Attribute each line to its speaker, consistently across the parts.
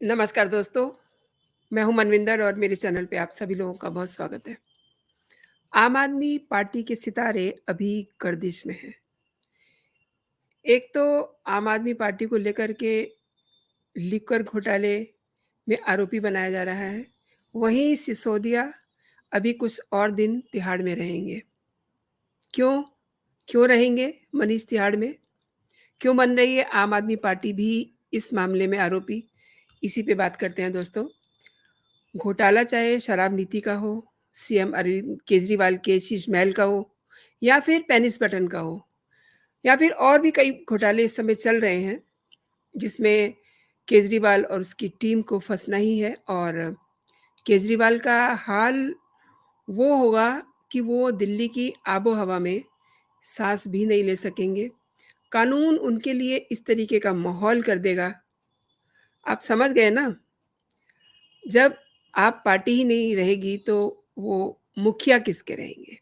Speaker 1: नमस्कार दोस्तों, मैं हूँ मनविंदर और मेरे चैनल पे आप सभी लोगों का बहुत स्वागत है। आम आदमी पार्टी के सितारे अभी गर्दिश में हैं। एक तो आम आदमी पार्टी को लेकर के लिकर घोटाले में आरोपी बनाया जा रहा है। वहीं सिसोदिया अभी कुछ और दिन तिहाड़ में रहेंगे। क्यों? क्यों रहेंगे मनीष तिहाड़ में? क्यों बन रही है आम आदमी पार्टी भी इस मामले में आरोपी? इसी पे बात करते हैं दोस्तों। घोटाला चाहे शराब नीति का हो, सीएम अरविंद केजरीवाल के शीशमहल का हो या फिर पेनिस बटन का हो या फिर और भी कई घोटाले इस समय चल रहे हैं, जिसमें केजरीवाल और उसकी टीम को फँसना ही है और केजरीवाल का हाल वो होगा कि वो दिल्ली की आबो-हवा में साँस भी नहीं ले सकेंगे। कानून उनके लिए इस तरीके का माहौल कर देगा, आप समझ गए ना? जब आप पार्टी ही नहीं रहेगी तो वो मुखिया किसके रहेंगे?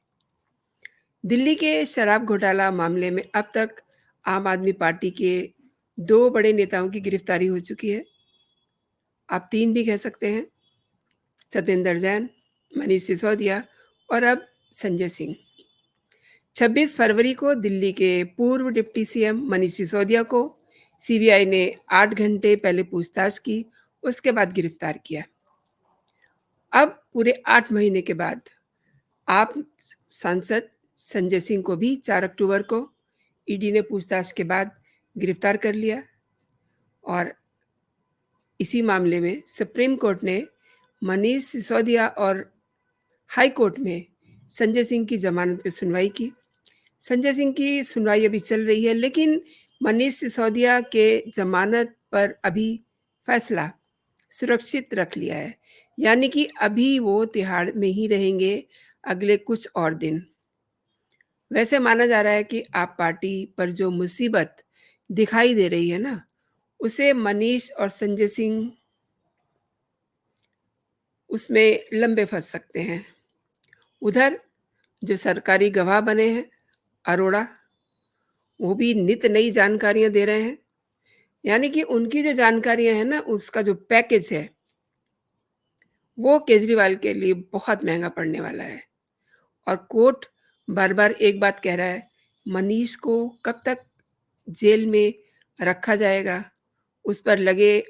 Speaker 1: दिल्ली के शराब घोटाला मामले में अब तक आम आदमी पार्टी के 2 बड़े नेताओं की गिरफ्तारी हो चुकी है। आप 3 भी कह सकते हैं, सत्येंद्र जैन, मनीष सिसोदिया और अब संजय सिंह। 26 फरवरी को दिल्ली के पूर्व डिप्टी सीएम मनीष सिसोदिया को सीबीआई ने 8 घंटे पहले पूछताछ की, उसके बाद गिरफ्तार किया। अब पूरे 8 महीने के बाद आप सांसद संजय सिंह को भी 4 अक्टूबर को ईडी ने पूछताछ के बाद गिरफ्तार कर लिया और इसी मामले में सुप्रीम कोर्ट ने मनीष सिसोदिया और हाई कोर्ट में संजय सिंह की जमानत पे सुनवाई की। संजय सिंह की सुनवाई अभी चल रही है, लेकिन मनीष सिसोदिया के जमानत पर अभी फैसला सुरक्षित रख लिया है, यानी कि अभी वो तिहाड़ में ही रहेंगे अगले कुछ और दिन। वैसे माना जा रहा है कि आप पार्टी पर जो मुसीबत दिखाई दे रही है ना, उसे मनीष और संजय सिंह उसमें लंबे फँस सकते हैं। उधर जो सरकारी गवाह बने हैं, अरोड़ा, वो भी नित नई जानकारियाँ दे रहे हैं। यानी कि उनकी जो जानकारियाँ हैं ना, उसका जो पैकेज है, वो केजरीवाल के लिए बहुत महँगा पड़ने वाला है। और कोर्ट बार-बार एक बात कह रहा है, मनीष को कब तक जेल में रखा जाएगा, उस पर लगे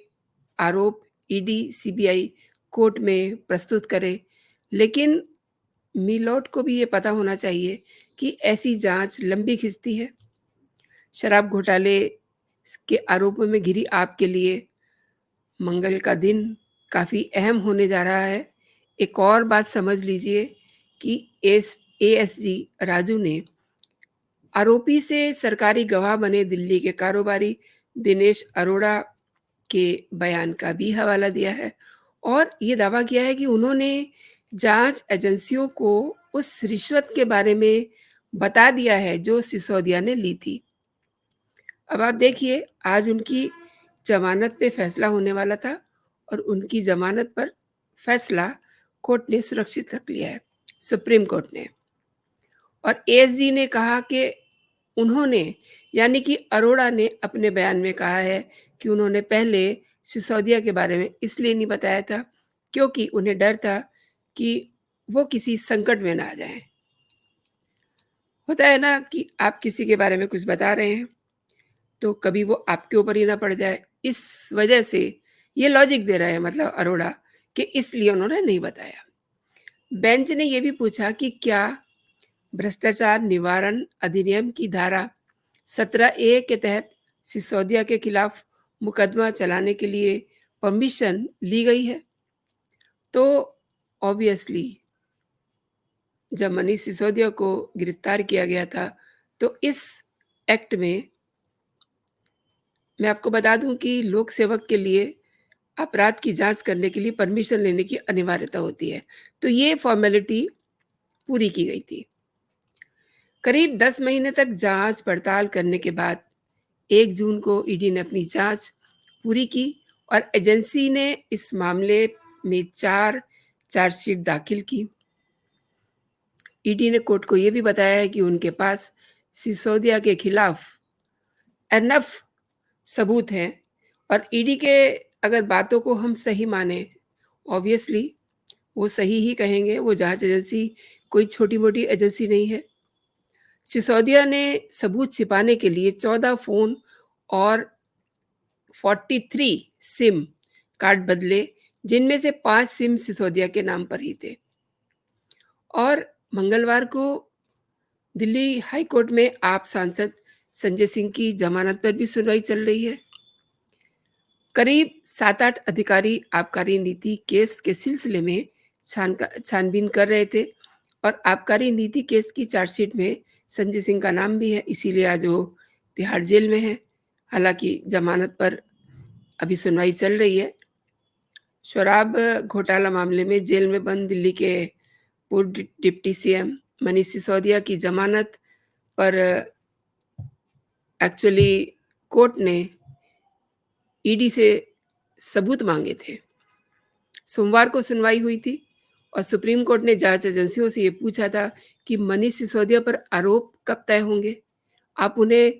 Speaker 1: आरोप ईडी, सीबीआई कोर्ट में प्रस्तुत करे। लेकिन मिलोट को भी ये पता होना चाहिए कि ऐसी जाँच लंबी खिंचती है। शराब घोटाले के आरोपों में घिरी आपके लिए मंगल का दिन काफ़ी अहम होने जा रहा है। एक और बात समझ लीजिए कि एएसजी राजू ने आरोपी से सरकारी गवाह बने दिल्ली के कारोबारी दिनेश अरोड़ा के बयान का भी हवाला दिया है और ये दावा किया है कि उन्होंने जांच एजेंसियों को उस रिश्वत के बारे में बता दिया है जो सिसोदिया ने ली थी। अब आप देखिए, आज उनकी जमानत पे फैसला होने वाला था और उनकी जमानत पर फैसला कोर्ट ने सुरक्षित रख लिया है, सुप्रीम कोर्ट ने। और एएसजी ने कहा कि उन्होंने, यानी कि अरोड़ा ने अपने बयान में कहा है कि उन्होंने पहले सिसोदिया के बारे में इसलिए नहीं बताया था क्योंकि उन्हें डर था कि वो किसी संकट में ना आ जाएँ। होता है ना कि आप किसी के बारे में कुछ बता रहे हैं, तो कभी वो आपके ऊपर ही ना पड़ जाए। इस वजह से ये लॉजिक दे रहा है मतलब अरोड़ा कि इसलिए उन्होंने नहीं बताया। बेंच ने ये भी पूछा कि क्या भ्रष्टाचार निवारण अधिनियम की धारा 17A के तहत सिसोदिया के खिलाफ मुकदमा चलाने के लिए परमिशन ली गई है? तो ऑब्वियसली जब मनीष सिसोदिया को गिरफ्तार किया गया था, तो इस एक्ट में मैं आपको बता दूं कि लोक सेवक के लिए अपराध की जांच करने के लिए परमिशन लेने की अनिवार्यता होती है। तो ये फॉर्मेलिटी पूरी की गई थी। करीब 10 महीने तक जांच पड़ताल करने के बाद 1 जून को ईडी ने अपनी जांच पूरी की और एजेंसी ने इस मामले में 4 चार्जशीट दाखिल की। ईडी ने कोर्ट को ये भी बताया है कि उनके पास सिसोदिया के खिलाफ एनफ सबूत हैं और ईडी के अगर बातों को हम सही माने, ऑब्वियसली वो सही ही कहेंगे, वो जाँच एजेंसी कोई छोटी-मोटी एजेंसी नहीं है। सिसोदिया ने सबूत छिपाने के लिए 14 फ़ोन और 43 सिम कार्ड बदले, जिनमें से 5 सिम सिसोदिया के नाम पर ही थे। और मंगलवार को दिल्ली हाई कोर्ट में आप सांसद संजय सिंह की जमानत पर भी सुनवाई चल रही है। करीब 7-8 अधिकारी आबकारी नीति केस के सिलसिले में छानबीन कर रहे थे और आबकारी नीति केस की चार्जशीट में संजय सिंह का नाम भी है, इसीलिए आज वो तिहाड़ जेल में है। हालाँकि जमानत पर अभी सुनवाई चल रही है। शराब घोटाला मामले में जेल में बंद दिल्ली के पूर्व डिप्टी सीएम मनीष सिसोदिया की जमानत पर एक्चुअली कोर्ट ने ईडी से सबूत मांगे थे। सोमवार को सुनवाई हुई थी और सुप्रीम कोर्ट ने जांच एजेंसियों से ये पूछा था कि मनीष सिसोदिया पर आरोप कब तय होंगे, आप उन्हें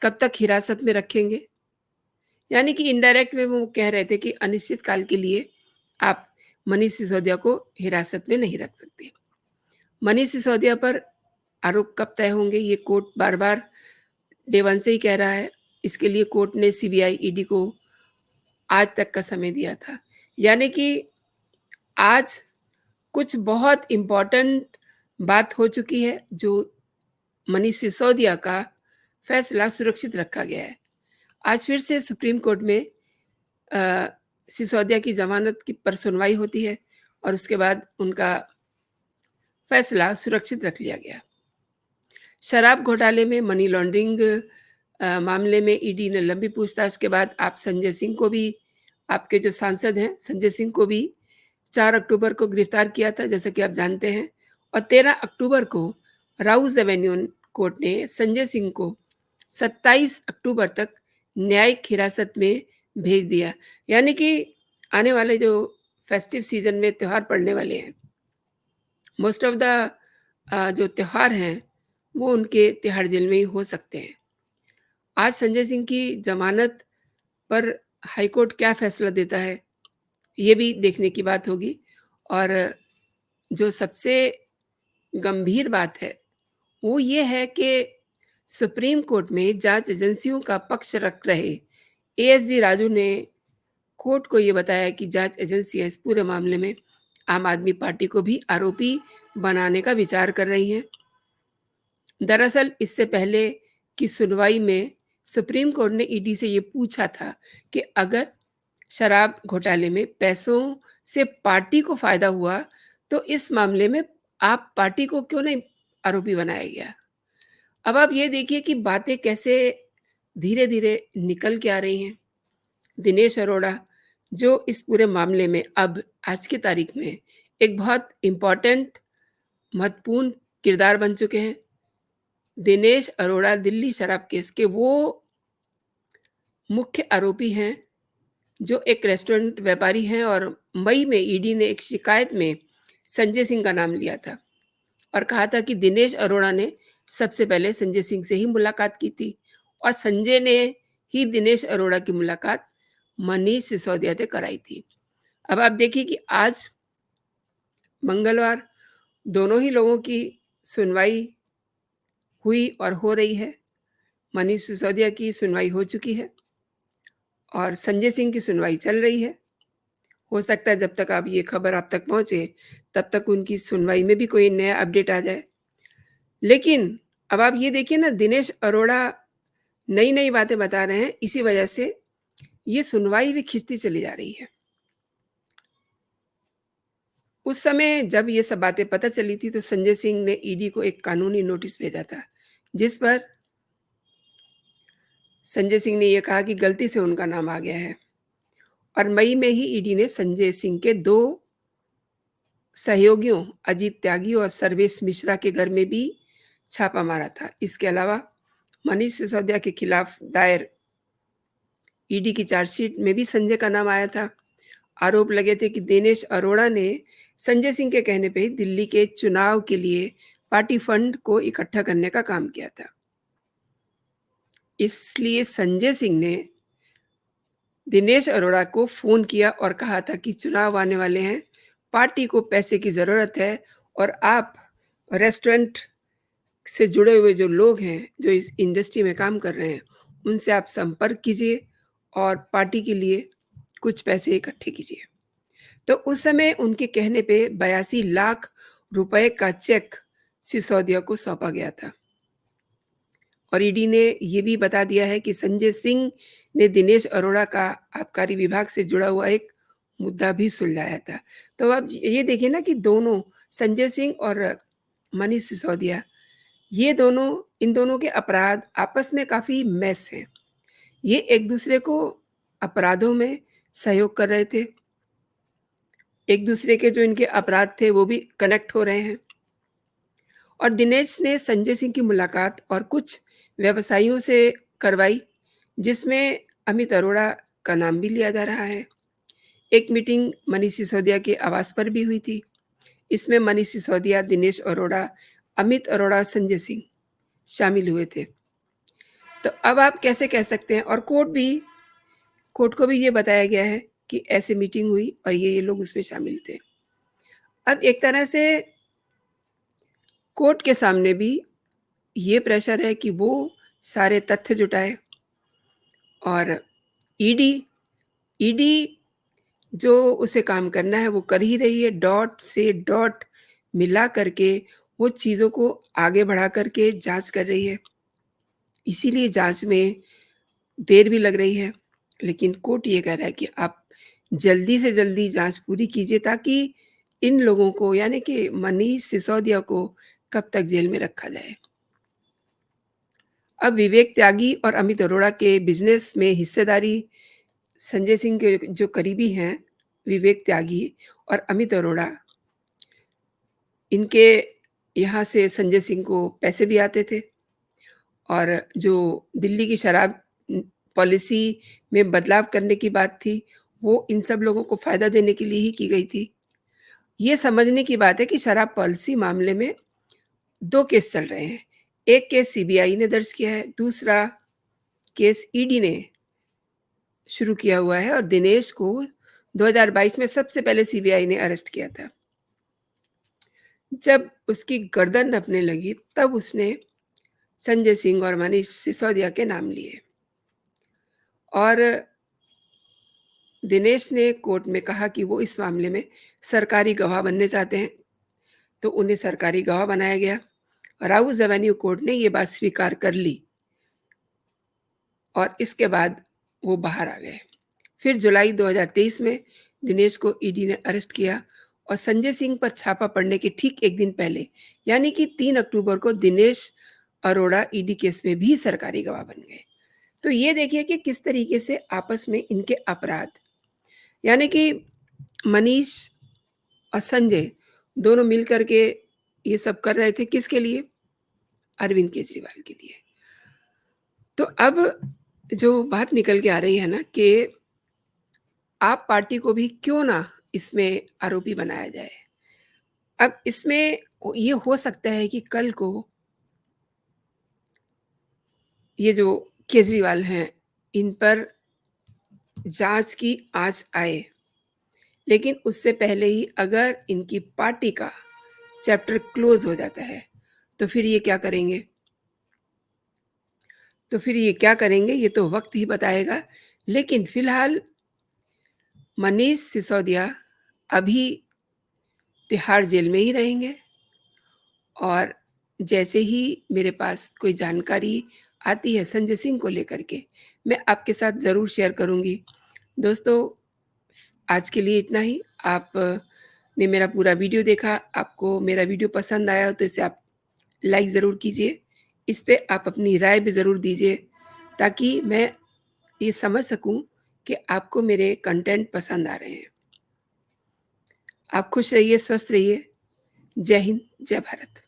Speaker 1: कब तक हिरासत में रखेंगे। यानी कि इनडायरेक्ट में वो कह रहे थे कि अनिश्चित काल के लिए आप मनीष सिसोदिया को हिरासत में नहीं रख सकते। मनीष सिसोदिया पर आरोप कब तय होंगे, ये कोर्ट बार-बार डे वन से ही कह रहा है। इसके लिए कोर्ट ने सीबीआई, ईडी को आज तक का समय दिया था। यानी कि आज कुछ बहुत इम्पोर्टेंट बात हो चुकी है, जो मनीष सिसोदिया का फैसला सुरक्षित रखा गया है। आज फिर से सुप्रीम कोर्ट में सिसोदिया की ज़मानत की पर सुनवाई होती है और उसके बाद उनका फैसला सुरक्षित रख लिया गया। शराब घोटाले में मनी लॉन्ड्रिंग मामले में ईडी ने लंबी पूछताछ के बाद आप संजय सिंह को भी, आपके जो सांसद हैं संजय सिंह को भी 4 अक्टूबर को गिरफ्तार किया था, जैसा कि आप जानते हैं। और 13 अक्टूबर को राउज एवेन्यू कोर्ट ने संजय सिंह को 27 अक्टूबर तक न्यायिक हिरासत में भेज दिया। यानी कि आने वाले जो फेस्टिव सीजन में त्योहार पड़ने वाले हैं, मोस्ट ऑफ द जो त्योहार हैं वो उनके तिहाड़ जेल में ही हो सकते हैं। आज संजय सिंह की जमानत पर हाई कोर्ट क्या फैसला देता है, ये भी देखने की बात होगी। और जो सबसे गंभीर बात है वो ये है कि सुप्रीम कोर्ट में जांच एजेंसियों का पक्ष रख रहे एएसजी राजू ने कोर्ट को ये बताया कि जांच एजेंसियां इस पूरे मामले में आम आदमी पार्टी को भी आरोपी बनाने का विचार कर रही हैं। दरअसल इससे पहले की सुनवाई में सुप्रीम कोर्ट ने ईडी से ये पूछा था कि अगर शराब घोटाले में पैसों से पार्टी को फायदा हुआ तो इस मामले में आप पार्टी को क्यों नहीं आरोपी बनाया गया। अब आप ये देखिए कि बातें कैसे धीरे-धीरे निकल के आ रही हैं। दिनेश अरोड़ा जो इस पूरे मामले में अब आज की तारीख में एक बहुत इम्पोर्टेंट महत्वपूर्ण किरदार बन चुके हैं। दिनेश अरोड़ा दिल्ली शराब केस के वो मुख्य आरोपी हैं जो एक रेस्टोरेंट व्यापारी हैं और मई में ईडी ने एक शिकायत में संजय सिंह का नाम लिया था और कहा था कि दिनेश अरोड़ा ने सबसे पहले संजय सिंह से ही मुलाकात की थी और संजय ने ही दिनेश अरोड़ा की मुलाकात मनीष सिसोदिया से कराई थी। अब आप देखिए कि आज मंगलवार दोनों ही लोगों की सुनवाई हुई और हो रही है। मनीष सिसोदिया की सुनवाई हो चुकी है और संजय सिंह की सुनवाई चल रही है। हो सकता है जब तक अब ये खबर आप तक पहुँचे, तब तक उनकी सुनवाई में भी कोई नया अपडेट आ जाए। लेकिन अब आप ये देखिए ना, दिनेश अरोड़ा नई-नई बातें बता रहे हैं, इसी वजह से ये सुनवाई भी खिंचती चली जा रही है। उस समय जब ये सब बातें पता चली थी, तो संजय सिंह ने ईडी को एक कानूनी नोटिस भेजा था, जिस पर संजय सिंह ने ये कहा कि गलती से उनका नाम आ गया है। और मई में ही ईडी ने संजय सिंह के 2 सहयोगियों अजीत त्यागी और सर्वेश मिश्रा के घर में भी छापा मारा था। इसके अलावा मनीष सिसोदिया के खिलाफ दायर ईडी की चार्जशीट में भी संजय का नाम आया था। आरोप लगे थे कि दिनेश अरोड़ा ने संजय सिंह के कहने पे ही दिल्ली के चुनाव के लिए पार्टी फंड को इकट्ठा करने का काम किया था। इसलिए संजय सिंह ने दिनेश अरोड़ा को फ़ोन किया और कहा था कि चुनाव आने वाले हैं, पार्टी को पैसे की ज़रूरत है और आप रेस्टोरेंट से जुड़े हुए जो लोग हैं, जो इस इंडस्ट्री में काम कर रहे हैं, उनसे आप संपर्क कीजिए और पार्टी के लिए कुछ पैसे इकट्ठे कीजिए। तो उस समय उनके कहने पे 82 लाख रुपए का चेक सिसोदिया को सौंपा गया था। और ईडी ने ये भी बता दिया है कि संजय सिंह ने दिनेश अरोड़ा का आबकारी विभाग से जुड़ा हुआ एक मुद्दा भी सुलझाया था। तो अब ये देखिए ना कि दोनों संजय सिंह और मनीष सिसोदिया, ये दोनों इन दोनों के अपराध आपस में काफ़ी मैच हैं। ये एक-दूसरे को अपराधों में सहयोग कर रहे थे। एक-दूसरे के जो इनके अपराध थे वो भी कनेक्ट हो रहे हैं। और दिनेश ने संजय सिंह की मुलाकात और कुछ व्यवसायियों से करवाई, जिसमें अमित अरोड़ा का नाम भी लिया जा रहा है। एक मीटिंग मनीष सिसोदिया के आवास पर भी हुई थी। इसमें मनीष सिसोदिया, दिनेश अरोड़ा, अमित अरोड़ा, संजय सिंह शामिल हुए थे। तो अब आप कैसे कह सकते हैं और कोर्ट को भी ये बताया गया है कि ऐसे मीटिंग हुई और ये लोग उसमें शामिल थे। अब एक तरह से कोर्ट के सामने भी ये प्रेशर है कि वो सारे तथ्य जुटाए और ईडी ईडी जो उसे काम करना है वो कर ही रही है, डॉट से डॉट मिला करके वो चीज़ों को आगे बढ़ा करके जाँच कर रही है। इसीलिए जाँच में देर भी लग रही है, लेकिन कोर्ट ये कह रहा है कि आप जल्दी से जल्दी जाँच पूरी कीजिए ताकि इन लोगों को यानी कि मनीष सिसोदिया को कब तक जेल में रखा जाए। अब विवेक त्यागी और अमित अरोड़ा के बिज़नेस में हिस्सेदारी संजय सिंह के जो करीबी हैं, विवेक त्यागी और अमित अरोड़ा, इनके यहाँ से संजय सिंह को पैसे भी आते थे और जो दिल्ली की शराब पॉलिसी में बदलाव करने की बात थी, वो इन सब लोगों को फ़ायदा देने के लिए ही की गई थी। ये समझने की बात है कि शराब पॉलिसी मामले में 2 केस चल रहे हैं। एक केस सीबीआई ने दर्ज किया है, दूसरा केस ईडी ने शुरू किया हुआ है और दिनेश को 2022 में सबसे पहले सीबीआई ने अरेस्ट किया था। जब उसकी गर्दन नपने लगी, तब उसने संजय सिंह और मनीष सिसोदिया के नाम लिए और दिनेश ने कोर्ट में कहा कि वो इस मामले में सरकारी गवाह बनने चाहते हैं, तो उन्हें सरकारी गवाह बनाया गया और राउज़ एवेन्यू कोर्ट ने ये बात स्वीकार कर ली और इसके बाद वो बाहर आ गए। फिर जुलाई 2023 में दिनेश को ईडी ने अरेस्ट किया और संजय सिंह पर छापा पड़ने के ठीक 1 दिन पहले, यानी कि 3 अक्टूबर को दिनेश अरोड़ा ईडी केस में भी सरकारी गवाह बन गए। तो ये देखिए कि किस तरीके से आपस में इनके अपराध, यानी कि मनीष और संजय दोनों मिल कर के ये सब कर रहे थे, किसके लिए? अरविंद केजरीवाल के लिए। तो अब जो बात निकल के आ रही है ना कि आप पार्टी को भी क्यों ना इसमें आरोपी बनाया जाए। अब इसमें ये हो सकता है कि कल को ये जो केजरीवाल हैं, इन पर जाँच की आँच आए, लेकिन उससे पहले ही अगर इनकी पार्टी का चैप्टर क्लोज़ हो जाता है, तो फिर ये क्या करेंगे? ये तो वक़्त ही बताएगा। लेकिन फ़िलहाल मनीष सिसोदिया अभी तिहाड़ जेल में ही रहेंगे और जैसे ही मेरे पास कोई जानकारी आती है संजय सिंह को लेकर के, मैं आपके साथ ज़रूर शेयर करूँगी। दोस्तों, आज के लिए इतना ही। ने मेरा पूरा वीडियो देखा, आपको मेरा वीडियो पसंद आया हो तो इसे आप लाइक ज़रूर कीजिए। इस पे आप अपनी राय भी ज़रूर दीजिए ताकि मैं ये समझ सकूँ कि आपको मेरे कंटेंट पसंद आ रहे हैं। आप खुश रहिए, स्वस्थ रहिए। जय हिंद, जय भारत।